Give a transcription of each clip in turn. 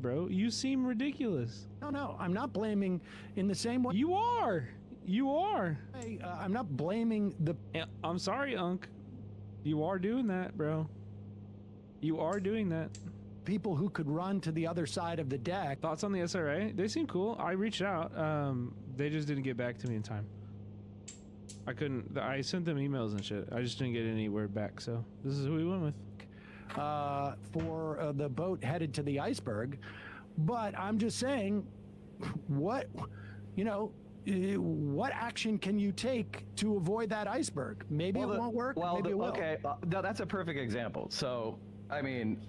bro. You seem ridiculous. No, I'm not blaming in the same way. You are. I'm not blaming the... I'm sorry, Unc. You are doing that, bro. You are doing that. people who could run to the other side of the deck. Thoughts on the SRA? They seem cool. I reached out. They just didn't get back to me in time. I couldn't. I sent them emails and shit. I just didn't get any word back. So this is who we went with. For the boat headed to the iceberg. But I'm just saying, what action can you take to avoid that iceberg? Maybe it won't work. Maybe it will. Okay, no, that's a perfect example. So, I mean,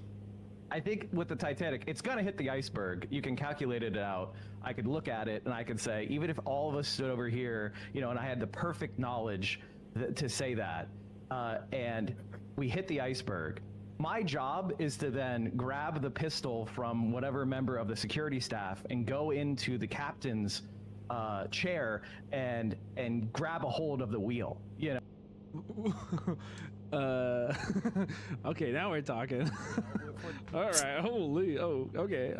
I think with the Titanic, it's going to hit the iceberg. You can calculate it out. I could look at it and I could say, even if all of us stood over here, and I had the perfect knowledge to say that, and we hit the iceberg, my job is to then grab the pistol from whatever member of the security staff and go into the captain's chair and grab a hold of the wheel. Okay, now we're talking. All right, holy, okay,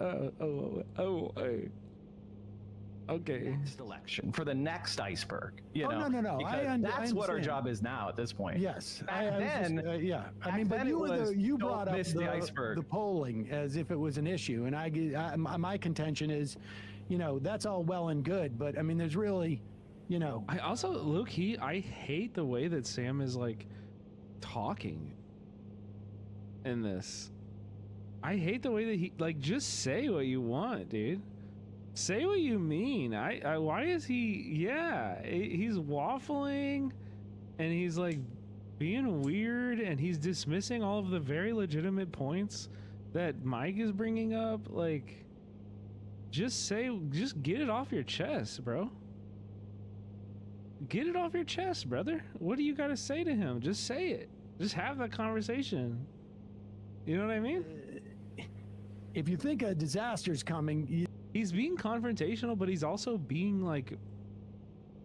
okay. Next election for the next iceberg. No. That's what our job is now at this point. Yes. Yeah. I mean, but you brought up the polling as if it was an issue, and my contention is, that's all well and good, but I mean, there's really, I also, low-key, I hate the way that Sam is like talking in this. I hate the way that he just say what you want, dude. Say what you mean. Why is he? Yeah, he's waffling, and he's like being weird, and he's dismissing all of the very legitimate points that Mike is bringing up. Like, just get it off your chest, bro. Get it off your chest, brother. What do you got to say to him? Just say it. Just have that conversation. You know what I mean? If you think a disaster's coming, he's being confrontational, but he's also being like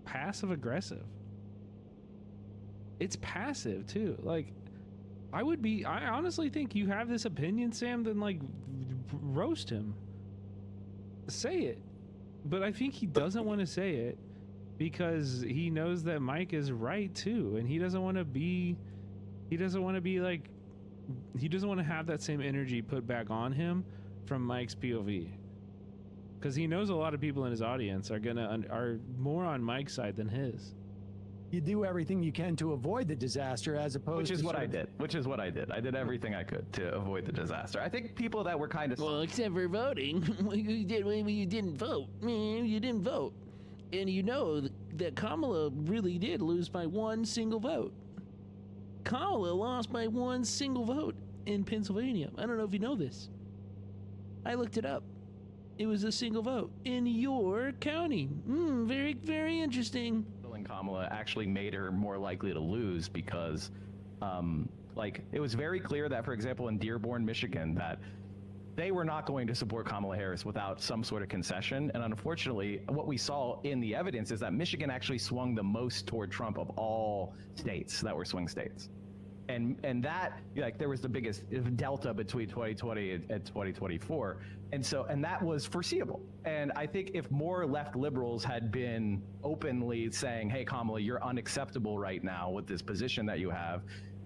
passive aggressive. It's passive too. Like, I honestly think you have this opinion, Sam, then like roast him. Say it. But I think he doesn't want to say it because he knows that Mike is right too, and he doesn't want to have that same energy put back on him from Mike's POV. Because he knows a lot of people in his audience are more on Mike's side than his. You do everything you can to avoid the disaster, as opposed to... Which is what I did. I did everything I could to avoid the disaster. I think people that were kind of... Well, except for voting. You didn't vote. You didn't vote. And you know that Kamala really did lose by one single vote. Kamala lost by one single vote in Pennsylvania. I don't know if you know this. I looked it up. It was a single vote in your county. Very, very interesting. And Kamala actually made her more likely to lose because, it was very clear that, for example, in Dearborn, Michigan, that they were not going to support Kamala Harris without some sort of concession. And unfortunately, what we saw in the evidence is that Michigan actually swung the most toward Trump of all states that were swing states. And that, there was the biggest delta between 2020 and 2024. And that was foreseeable. And I think if more left liberals had been openly saying, hey, Kamala, you're unacceptable right now with this position that you have,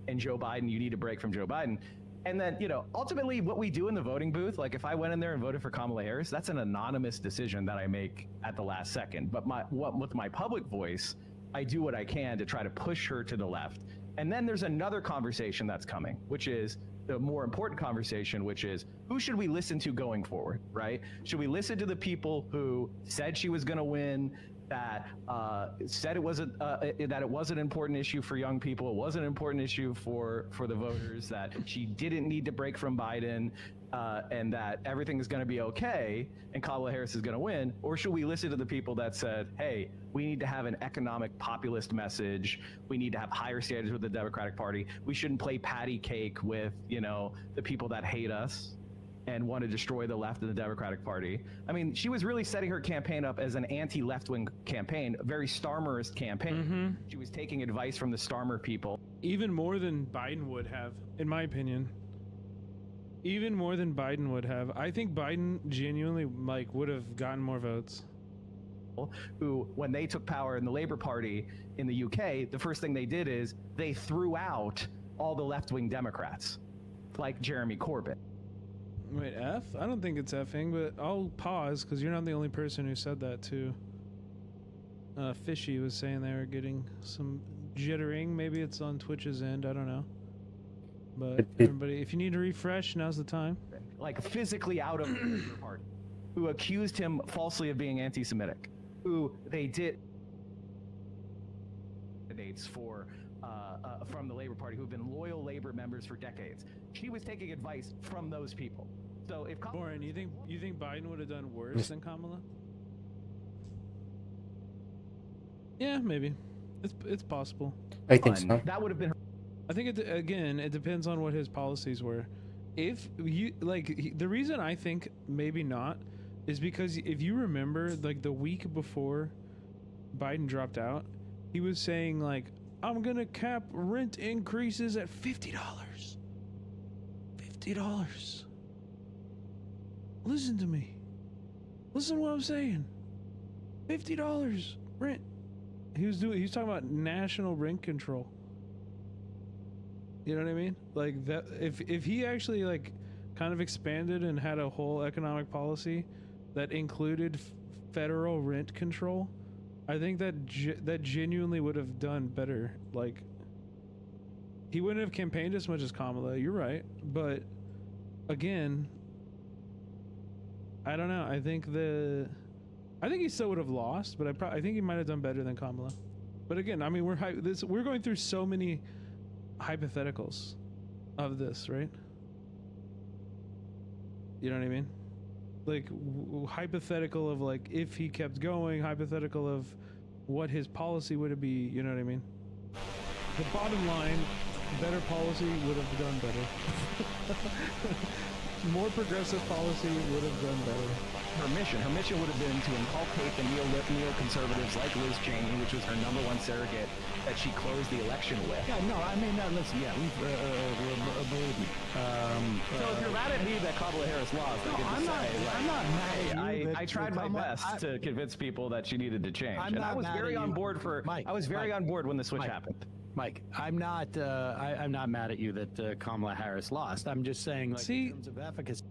and Joe Biden, you need to break from Joe Biden. And then, ultimately what we do in the voting booth, like if I went in there and voted for Kamala Harris, that's an anonymous decision that I make at the last second. But with my public voice, I do what I can to try to push her to the left. And then there's another conversation that's coming, which is the more important conversation, which is who should we listen to going forward, right? Should we listen to the people who said she was going to win, that said it wasn't an important issue for young people, it wasn't an important issue for the voters, that she didn't need to break from Biden, and that everything is going to be okay and Kamala Harris is going to win? Or should we listen to the people that said, hey, we need to have an economic populist message, we need to have higher standards with the Democratic Party, we shouldn't play patty cake with the people that hate us and want to destroy the left of the Democratic Party? I mean, she was really setting her campaign up as an anti-left-wing campaign, a very Starmerist campaign. Mm-hmm. She was taking advice from the Starmer people. Even more than Biden would have, in my opinion. Even more than Biden would have. I think Biden genuinely like would have gotten more votes. Who, when they took power in the Labour Party in the UK, the first thing they did is they threw out all the left-wing Democrats, like Jeremy Corbyn. Wait, F? I don't think it's effing, but I'll pause because you're not the only person who said that too. Fishy was saying they were getting some jittering. Maybe it's on Twitch's end. I don't know. But everybody, if you need to refresh, now's the time. Like physically out of the Labour Party, who accused him falsely of being anti-Semitic, who they did candidates for from the Labour Party who've been loyal Labour members for decades. She was taking advice from those people. So if Warren, you think Biden would have done worse than Kamala? Yeah, maybe. It's possible. I think so. That would have been. I think it depends on what his policies were. If you like, the reason I think maybe not is because if you remember, like the week before Biden dropped out, he was saying like, I'm gonna cap rent increases at $50. $50. Listen to me. Listen to what I'm saying. $50 rent. He was talking about national rent control. You know what I mean? Like that. If he actually like kind of expanded and had a whole economic policy that included federal rent control, I think that that genuinely would have done better. Like he wouldn't have campaigned as much as Kamala. You're right, but again, I don't know. I think he still would have lost, but I think he might have done better than Kamala. But again, I mean, we're going through so many hypotheticals of this, right? You know what I mean? Like hypothetical of like if he kept going, hypothetical of what his policy would be. You know what I mean? The bottom line, better policy would have done better. More progressive policy would have done better. Her mission would have been to inculcate the neoconservatives like Liz Cheney, which was her #1 surrogate, that she closed the election with. Yeah, no, I mean, listen, yeah, believe me. So if you're mad at me that Kamala Harris lost, I'm not mad at you. I tried my best to convince people that she needed to change, and I was very on board on board when the switch happened. Mike, I'm not mad at you that Kamala Harris lost. I'm just saying, like, in terms of efficacy.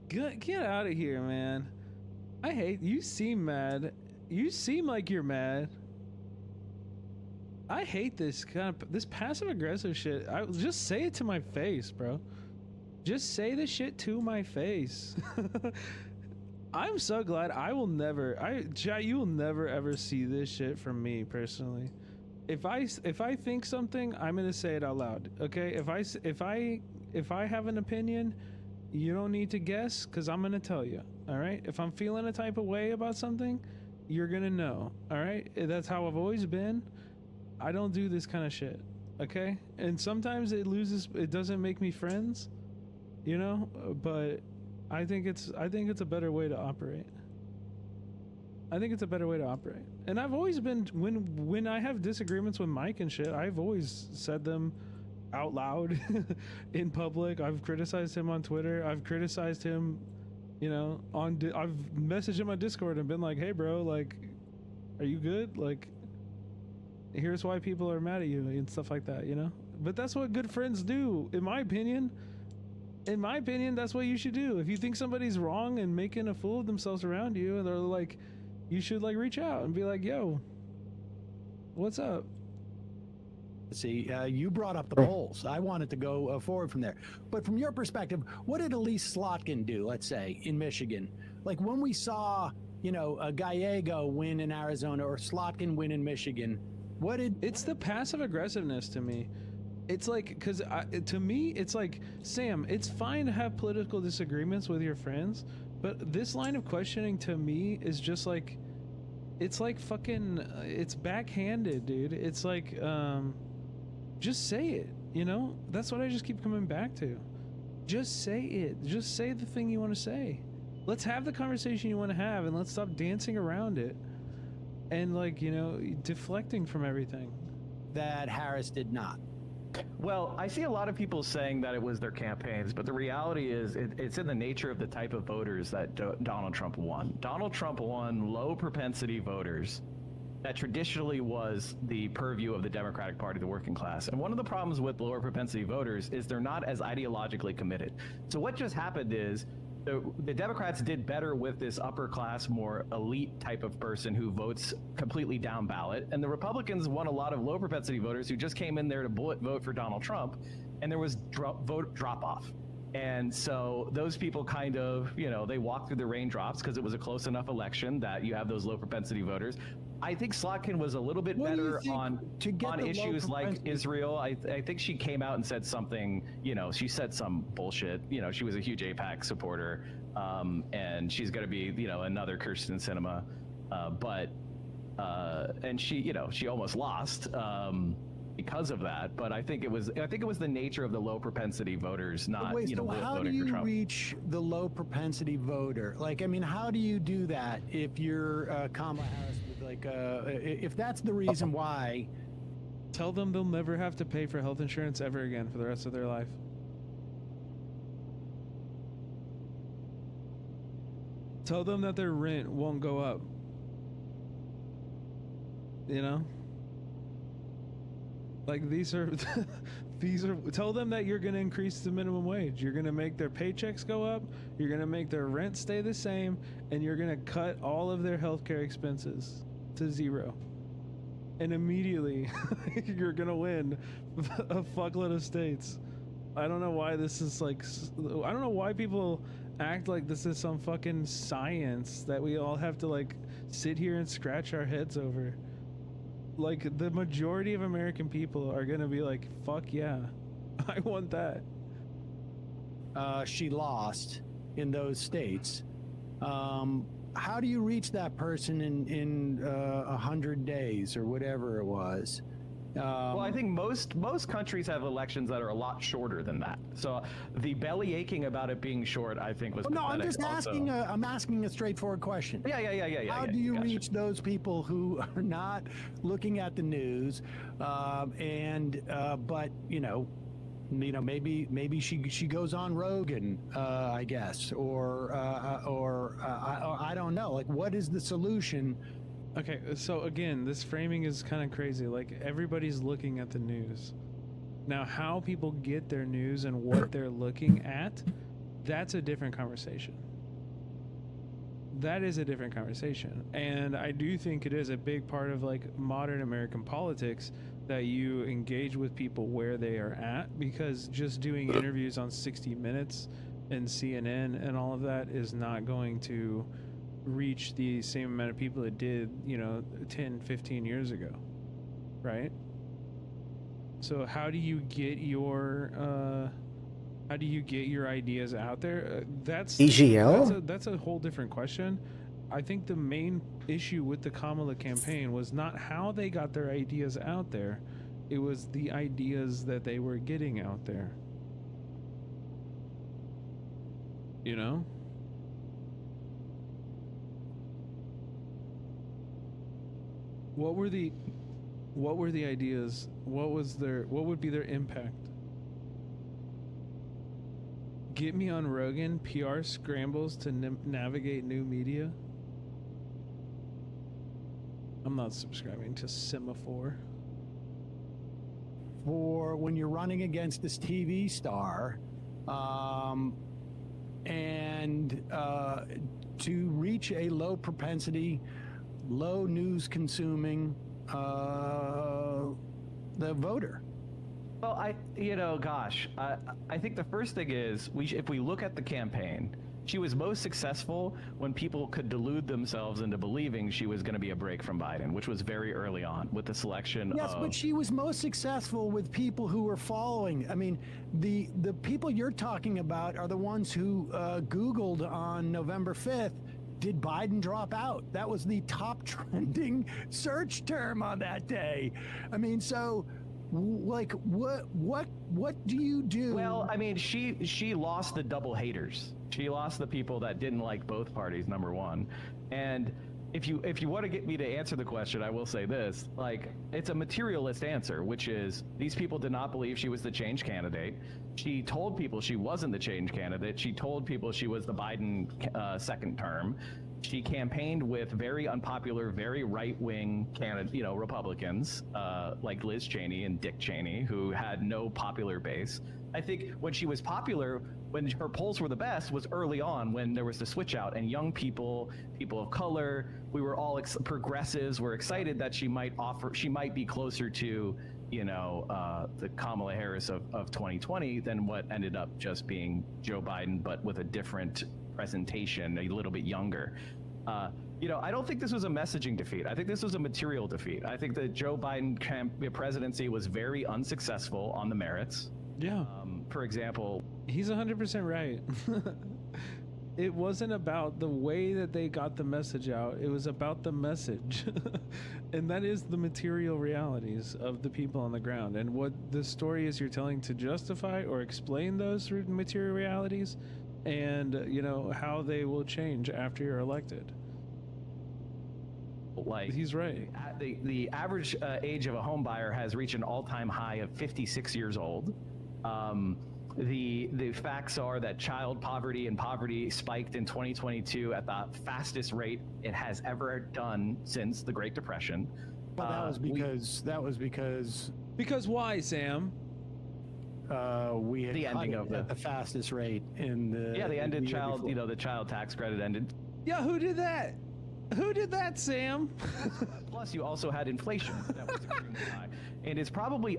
Get out of here, man. I hate you. Seem mad. You seem like you're mad. I hate this passive aggressive shit. I just say it to my face, bro. Just say the shit to my face. I'm so glad you will never ever see this shit from me personally. If I think something, I'm gonna say it out loud. Okay? If I have an opinion, you don't need to guess because I'm gonna tell you. All right? If I'm feeling a type of way about something, you're gonna know. All right? That's how I've always been. I don't do this kind of shit. Okay? And sometimes it doesn't make me friends, you know. But I think it's a better way to operate. And I've always been, when I have disagreements with Mike and shit, I've always said them out loud in public. I've criticized him on Twitter. I've criticized him, you know, I've messaged him on Discord and been like, hey bro, like, are you good? Like, here's why people are mad at you and stuff like that, you know? But that's what good friends do, in my opinion. In my opinion, that's what you should do. If you think somebody's wrong and making a fool of themselves around you, and they're like, you should like reach out and be like, yo, what's up? See, you brought up the polls. I wanted to go forward from there. But from your perspective, what did Elise Slotkin do, let's say, in Michigan? Like when we saw, you know, Gallego win in Arizona or Slotkin win in Michigan, It's the passive aggressiveness to me. It's like, because to me, it's like, Sam, it's fine to have political disagreements with your friends, but this line of questioning to me is just like, it's like fucking, it's backhanded, dude. It's like, just say it, you know? That's what I just keep coming back to. Just say it. Just say the thing you want to say. Let's have the conversation you want to have, and let's stop dancing around it and, like, you know, deflecting from everything. That Harris did not. Well, I see a lot of people saying that it was their campaigns, but the reality is it's in the nature of the type of voters that Donald Trump won. Donald Trump won low propensity voters that traditionally was the purview of the Democratic Party, the working class. And one of the problems with lower propensity voters is they're not as ideologically committed. So what just happened is the Democrats did better with this upper class, more elite type of person who votes completely down ballot. And the Republicans won a lot of low propensity voters who just came in there to bullet vote for Donald Trump. And there was vote drop off. And so those people kind of, you know, they walked through the raindrops because it was a close enough election that you have those low propensity voters. I think Slotkin was a little bit better on issues like Israel. I think she came out and said something, you know, she said some bullshit. You know, she was a huge AIPAC supporter, and she's going to be, you know, another Kirsten Sinema. And she, you know, she almost lost because of that. But I think it was the nature of the low propensity voters, not, Wait, you know, so how do voting for you Trump. reach the low propensity voter? Like, I mean, how do you do that if you're Kamala Harris? Like, if that's the reason why. Tell them they'll never have to pay for health insurance ever again for the rest of their life. Tell them that their rent won't go up. You know? Like, these are tell them that you're going to increase the minimum wage. You're going to make their paychecks go up, you're going to make their rent stay the same, and you're going to cut all of their healthcare expenses to zero. And immediately you're going to win a fuckload of states. I don't know why this is like, I don't know why people act like this is some fucking science that we all have to like sit here and scratch our heads over. Like, the majority of American people are gonna be like, fuck yeah, I want that. She lost in those states. How do you reach that person in 100 days or whatever it was? Well, I think most countries have elections that are a lot shorter than that. So the belly aching about it being short, I think, was no. I'm pathetic just asking. I'm asking a straightforward question. Yeah. How do you reach those people who are not looking at the news, but maybe she goes on Rogan, I guess, or I don't know. Like, what is the solution? Okay, so again, this framing is kind of crazy. Like, everybody's looking at the news. Now, how people get their news and what they're looking at, that's a different conversation. That is a different conversation. And I do think it is a big part of like modern American politics that you engage with people where they are at, because just doing interviews on 60 Minutes and CNN and all of that is not going to reach the same amount of people it did, 10, 15 years ago, right? So how do you get your ideas out there? That's a whole different question. I think the main issue with the Kamala campaign was not how they got their ideas out there. It was the ideas that they were getting out there. You know? What were the ideas? What would be their impact? Get me on Rogan, PR scrambles to navigate new media. I'm not subscribing to Semaphore. For when you're running against this TV star, and to reach a low propensity, low news consuming the voter. Well, I think the first thing is if we look at the campaign, she was most successful when people could delude themselves into believing she was going to be a break from Biden, which was very early on with the selection. Yes, but she was most successful with people who were following. I mean, the people you're talking about are the ones who Googled on November 5th, did Biden drop out? That was the top trending search term on that day. I mean, so like what do you do? Well, I mean, she lost the double haters. She lost the people that didn't like both parties, number one. And if you want to get me to answer the question, I will say this: like, it's a materialist answer, which is these people did not believe she was the change candidate. She told people she wasn't the change candidate. She told people she was the Biden second term. She campaigned with very unpopular, very right-wing Republicans like Liz Cheney and Dick Cheney, who had no popular base. I think when she was popular, when her polls were the best, was early on when there was the switch out and young people, people of color, we were all progressives were excited that she might be closer to, the Kamala Harris of 2020 than what ended up just being Joe Biden, but with a different presentation, a little bit younger. I don't think this was a messaging defeat. I think this was a material defeat. I think the Joe Biden presidency was very unsuccessful on the merits. Yeah. For example, he's 100% right. It wasn't about the way that they got the message out. It was about the message. And that is the material realities of the people on the ground. And what the story is you're telling to justify or explain those material realities and, how they will change after you're elected. Like, he's right. The average age of a home buyer has reached an all-time high of 56 years old. The facts are that child poverty and poverty spiked in 2022 at the fastest rate it has ever done since the Great Depression. Well, that was because why, Sam? We had the ending of at the fastest rate in the they ended the child tax credit ended. Yeah, who did that? Who did that, Sam? Plus, you also had inflation that was extremely high, and it's probably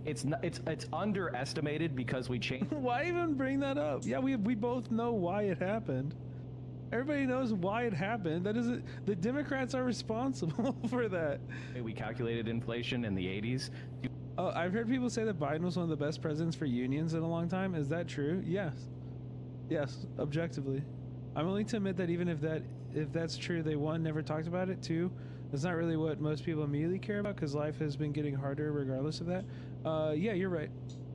it's underestimated because we changed. Why even bring that up? Yeah, we both know why it happened. Everybody knows why it happened. That isn't the Democrats are responsible for that. We calculated inflation in the 80s. Oh, I've heard people say that Biden was one of the best presidents for unions in a long time. Is that true? Yes, objectively. I'm willing to admit that even if that's true, they never talked about it. Two, that's not really what most people immediately care about because life has been getting harder regardless of that. Yeah, you're right.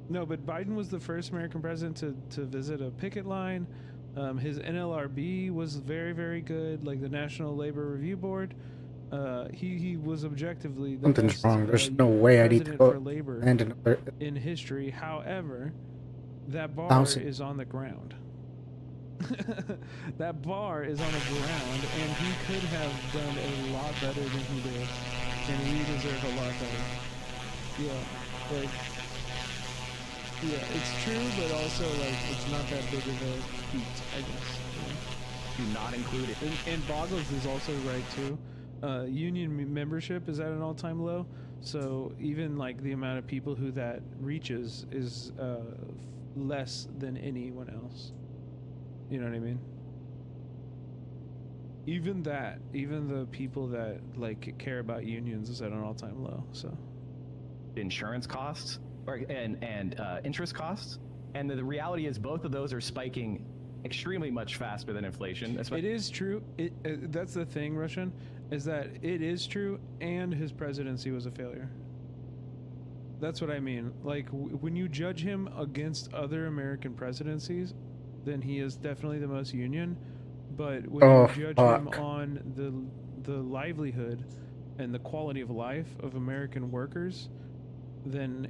No, but Biden was the first American president to visit a picket line. His NLRB was very, very good, like the National Labor Review Board. He was objectively the Something's best, wrong. There's no way I need to for go labor and another in history. However, that bar thousand. is on the ground. That bar is on the ground, and he could have done a lot better than he did, and he deserved a lot better. Yeah, it's true, but also it's not that big of a feat, I guess. Do not include it. And Boggles is also right too. Union membership is at an all-time low, so even the amount of people who that reaches is less than anyone else. You know what I mean? Even the people that care about unions is at an all-time low. So insurance costs and interest costs, and the reality is both of those are spiking extremely much faster than inflation. It is true. That's the thing, Russian, is that it is true, and his presidency was a failure. That's what I mean. When you judge him against other American presidencies, then he is definitely the most union. But when you judge him on the livelihood and the quality of life of American workers, then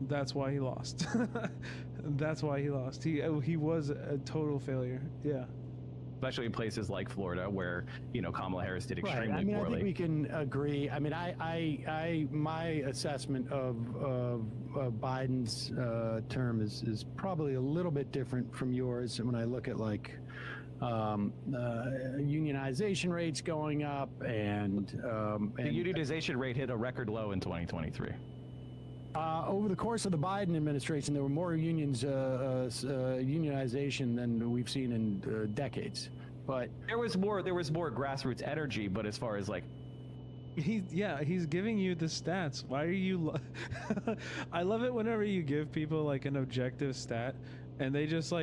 that's why he lost. That's why he lost. He was a total failure. Yeah. Especially in places like Florida, where Kamala Harris did extremely poorly. I think we can agree. I mean, my assessment of Biden's term is probably a little bit different from yours. When I look at unionization rates going up, and the unionization rate hit a record low in 2023. Over the course of the Biden administration, there were more unionization than we've seen in decades. But there was more grassroots energy. But as far as he's giving you the stats. Why are you? I love it whenever you give people an objective stat, and they just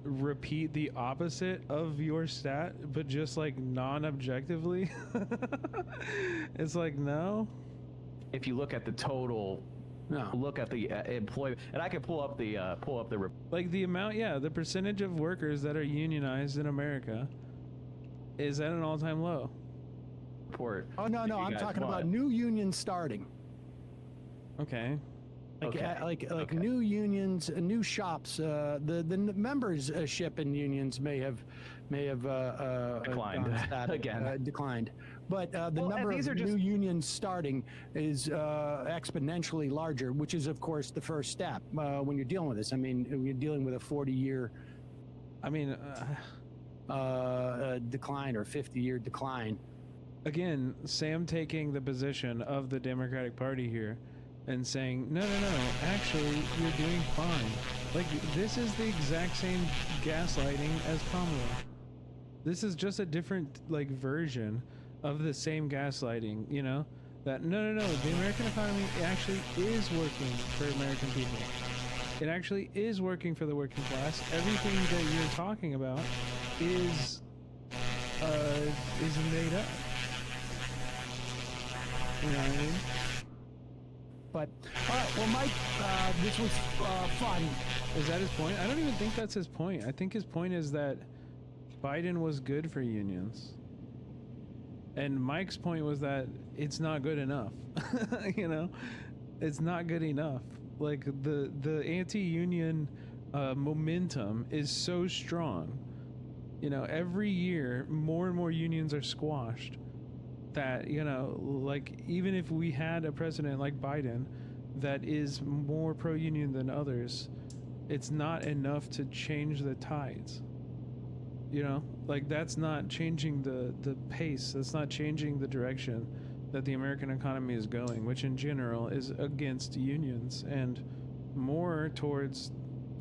repeat the opposite of your stat, but just non-objectively. It's no. If you look at the total. No. Look at the employment, and I can pull up the the amount, the percentage of workers that are unionized in America is at an all-time low. Report. Oh no, that no, you I'm guys talking about want. new unions starting. Okay. Like, Okay. like Okay. new unions, new shops. The membership in unions may have Declined gone again. declined, but the Well, and number these of are just- new unions starting is exponentially larger, which is of course the first step when you're dealing with this. I mean, you're dealing with a 40-year I mean, decline or 50-year decline. again, Sam taking the position of the Democratic Party here and saying, no, actually, you're doing fine. Like, this is the exact same gaslighting as Kamala. This is just a different, like, version of the same gaslighting, you know? That, no, the American economy actually is working for American people. It actually is working for the working class. Everything that you're talking about is made up. You know what I mean? But all right, well, Mike, this was fun. Is that his point? I don't even think that's his point. I think his point is that Biden was good for unions. And Mike's point was that it's not good enough. You know? It's not good enough. Like the anti-union momentum is so strong. You know, every year more and more unions are squashed. That, you know, like, even if we had a president like Biden that is more pro-union than others, it's not enough to change the tides. You know, like, that's not changing the pace. That's not changing the direction that the American economy is going, which in general is against unions and more towards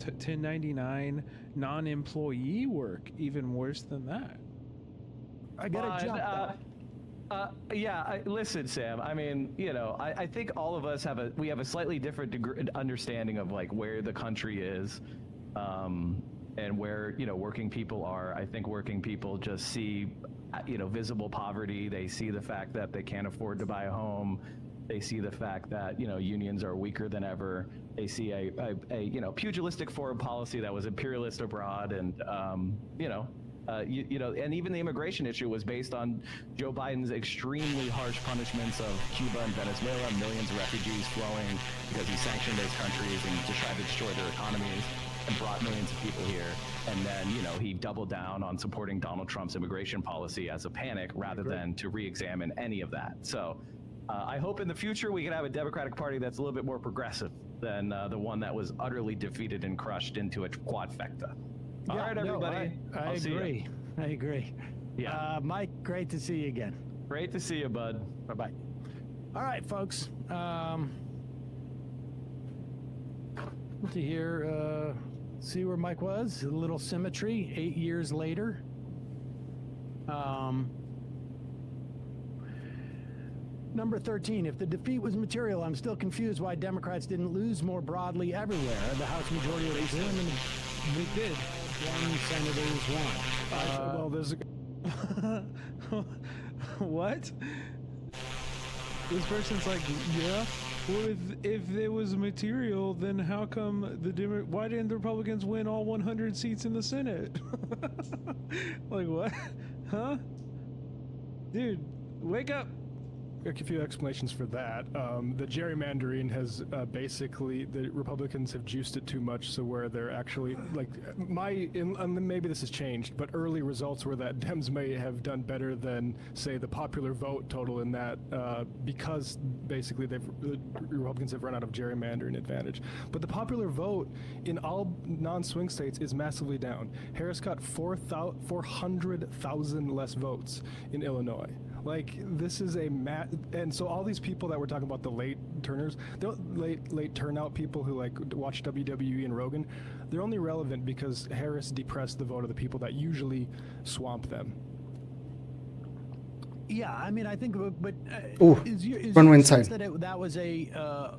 1099 non-employee work, even worse than that. I got to jump. Listen, Sam. I mean, you know, I think all of us have a slightly different understanding of like where the country is, and where, you know, working people are. I think working people just see, you know, visible poverty. They see the fact that they can't afford to buy a home. They see the fact that, you know, unions are weaker than ever. They see a you know, pugilistic foreign policy that was imperialist abroad, and you know. You know, and even the immigration issue was based on Joe Biden's extremely harsh punishments of Cuba and Venezuela, millions of refugees flowing because he sanctioned those countries and just tried to destroy their economies and brought millions of people here. And then, you know, he doubled down on supporting Donald Trump's immigration policy as a panic rather than to re-examine any of that. So I hope in the future we can have a Democratic Party that's a little bit more progressive than the one that was utterly defeated and crushed into a quadfecta. All right, everybody. I agree. I agree. Yeah. Mike, great to see you again. Great to see you, bud. Bye-bye. All right, folks. To hear, see where Mike was. A little symmetry 8 years later. Number 13, if the defeat was material, I'm still confused why Democrats didn't lose more broadly everywhere. The House majority was slim and We did. one senators won. Well, there's What? This person's like, yeah. Well, if there was material, then how come why didn't the Republicans win all 100 seats in the Senate? Like, what? Huh? Dude, wake up. a few explanations for that. The gerrymandering has basically, the Republicans have juiced it too much, so where they're actually, like, maybe this has changed, but early results were that Dems may have done better than, say, the popular vote total in that, because basically the Republicans have run out of gerrymandering advantage. But the popular vote in all non-swing states is massively down. Harris got 400,000 less votes in Illinois. Like, this is and so all these people that we're talking about, the late turners, the late turnout people who like watch WWE and Rogan, they're only relevant because Harris depressed the vote of the people that usually swamp them. Yeah, I mean, I think, but Ooh, is run your inside. sense that that was a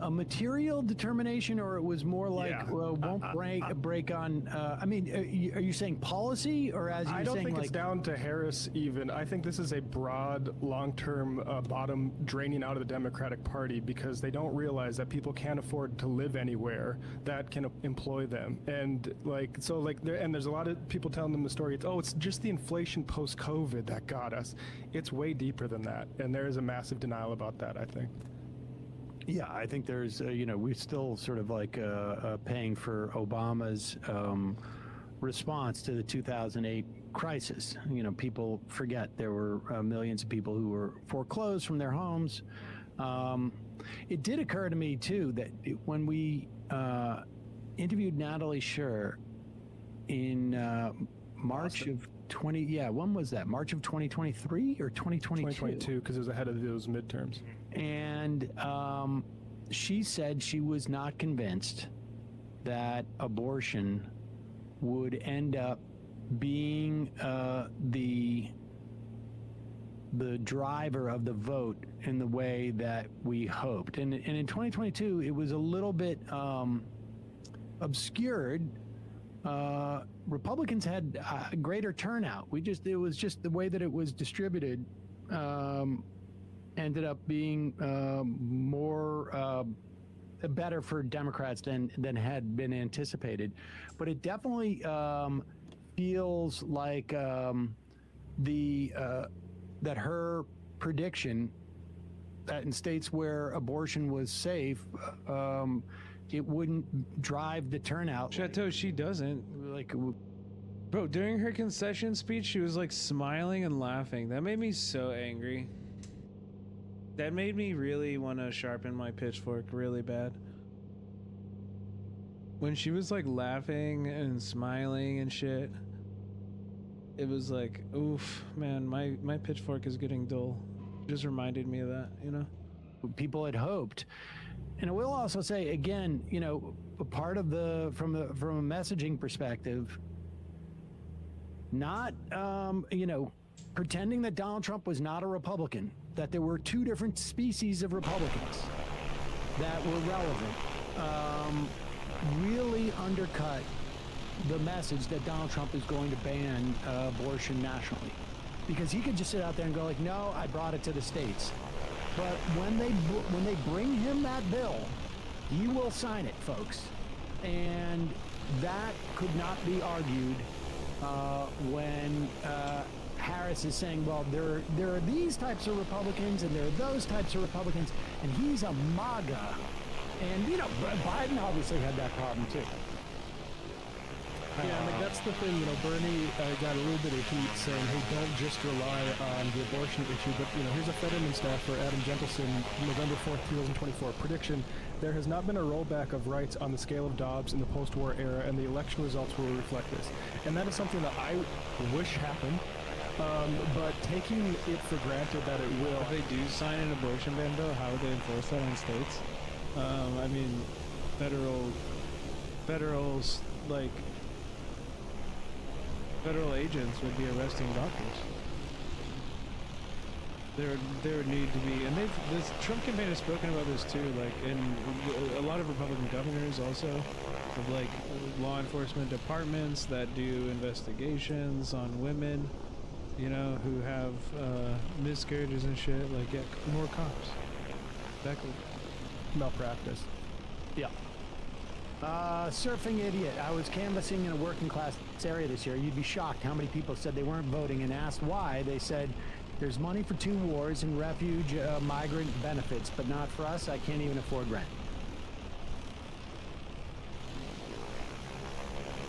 a material determination, or it was more like Yeah. won't break on? I mean, are you saying policy, or as you're I don't saying think like? it's down to Harris even. I think this is a broad, long-term bottom draining out of the Democratic Party because they don't realize that people can't afford to live anywhere that can employ them. And there's a lot of people telling them the story. It's just the inflation post-COVID that got us. It's way deeper than that, and there is a massive denial about that, I think. Yeah, I think there's, we're still sort of like paying for Obama's response to the 2008 crisis. People forget there were millions of people who were foreclosed from their homes. It did occur to me, too, that when we interviewed Natalie Scher in March of when was that? March of 2023 or 2022? 2022, because it was ahead of those midterms. And she said she was not convinced that abortion would end up being the driver of the vote in the way that we hoped. And in 2022, it was a little bit obscured. Republicans had a greater turnout. It was just the way that it was distributed. Ended up being better for Democrats than had been anticipated. But it definitely feels like that her prediction that in states where abortion was safe, it wouldn't drive the turnout. Chateau, she doesn't. Bro, during her concession speech, she was like smiling and laughing. That made me so angry. That made me really want to sharpen my pitchfork really bad. When she was like laughing and smiling and shit, it was like, oof, man, my pitchfork is getting dull. It just reminded me of that, People had hoped. And I will also say, again, a part of from a messaging perspective, not, pretending that Donald Trump was not a Republican, that there were two different species of Republicans that were relevant, really undercut the message that Donald Trump is going to ban abortion nationally. Because he could just sit out there and go like, no, I brought it to the states. But when they bring him that bill, he will sign it, folks. And that could not be argued when Harris is saying, well, there are these types of Republicans and there are those types of Republicans, and he's a MAGA. And, Biden obviously had that problem, too. Yeah, that's the thing, Bernie got a little bit of heat saying, hey, don't just rely on the abortion issue, but, here's a Fetterman staffer, Adam Gentleson, November 4th, 2024, prediction, there has not been a rollback of rights on the scale of Dobbs in the post-war era, and the election results will reflect this. And that is something that I wish happened, but taking it for granted that it will... If they do sign an abortion ban bill, how would they enforce that on states? I mean, federal agents would be arresting doctors. There would need to be, and this Trump campaign has spoken about this too, like, and a lot of Republican governors also of like law enforcement departments that do investigations on women, who have miscarriages and shit. Like, yeah, more cops. Exactly. Malpractice. Yeah. Surfing idiot. I was canvassing in a working class area this year. You'd be shocked how many people said they weren't voting, and asked why. They said, there's money for 2 wars and refuge migrant benefits, but not for us. I can't even afford rent.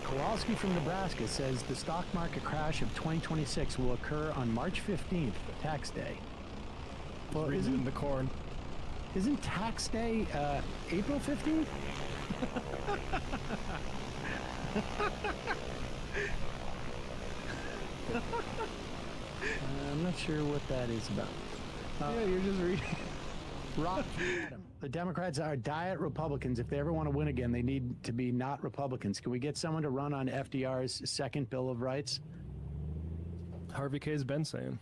Kowalski from Nebraska says the stock market crash of 2026 will occur on March 15th, tax day. Well, Reading in the corn. Isn't tax day April 15th? I'm not sure what that is about. Yeah, you're just reading. Rock Adam. The Democrats are diet Republicans. If they ever want to win again, they need to be not Republicans. Can we get someone to run on FDR's second Bill of Rights? Harvey K's been saying.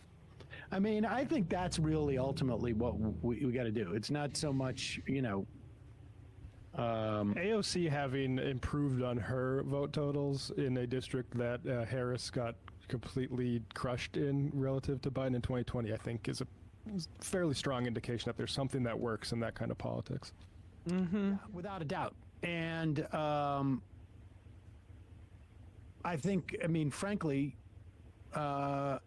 I mean, I think that's really ultimately what we got to do. It's not so much, AOC having improved on her vote totals in a district that Harris got completely crushed in relative to Biden in 2020, I think is a fairly strong indication that there's something that works in that kind of politics. Without a doubt. And I think, I mean, frankly, there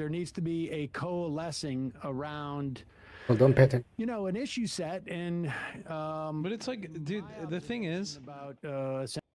needs to be a coalescing around, Well done, Peter. you know, an issue set. And But it's like, dude, the thing is, about